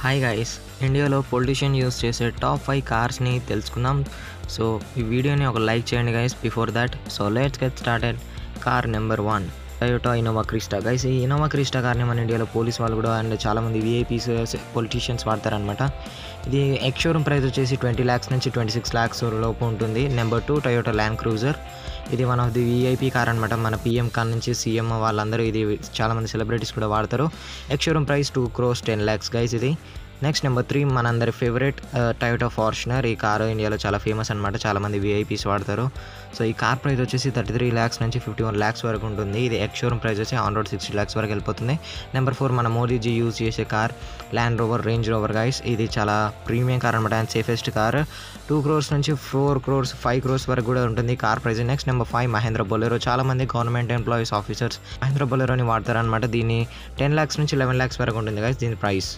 Hi guys, ఇండియాలో politician use చేసే top 5 కార్స్ని తెలుసుకుందాం. సో ఈ వీడియోని ఒక లైక్ చేయండి guys before that. So let's get started. Car number 1 Toyota Innova Crysta. Guys, ఈ ఇన్నోవా క్రిస్టా కార్ని మన ఇండియాలో పోలీస్ వాళ్ళు కూడా అండ్ చాలామంది విఐపీస్ పొలిటీషియన్స్ వాడతారనమాట. ఇది ఎక్స్ షోరూమ్ ప్రైస్ వచ్చేసి 20 lakhs నుంచి 26 lakhs లోపు ఉంటుంది. Number 2 Toyota Land Cruiser. ఇది one of the VIP car అనమాట. మన పిఎం కార్ నుంచి సీఎం వాళ్ళందరూ ఇది చాలామంది సెలబ్రిటీస్ కూడా వాడతారు. Ex showroom price 2 crores 10 lakhs guys ఇది. నెక్స్ట్ నెంబర్ 3 మనందరి ఫేవరెట్ టయోటా ఫార్చునర్. ఈ కారు ఇండియాలో చాలా ఫేమస్ అనమాట, చాలామంది విఐపీస్ వాడతారు. సో ఈ కార్ ప్రైస్ వచ్చేసి 33 lakhs నుంచి 51 lakhs వరకు ఉంటుంది. ఇది ఎక్స్ షోరూమ్ ప్రైస్ వచ్చి ఆన్ రోడ్ 60 lakhs వరకు వెళ్ళిపోతుంది. నెంబర్ 4 మన మోదీజీ యూజ్ చేసే car land rover range rover guys. ఇది చాలా ప్రీమియం కార్ అనమాట అండ్ సేఫెస్ట్ కార్. 2 crores నుంచి 4 crores 5 crores వరకు కూడా ఉంటుంది car price. Next number 5 Mahindra Bolero. చాలామంది గవర్నమెంట్ ఎంప్లాయీస్ ఆఫీసర్స్ మహేంద్ర బొలెరోని వాడతారనమాట. దీన్ని 10 lakhs నుంచి 11 lakhs వరకు ఉంటుంది గైస్ దీని ప్రైస్.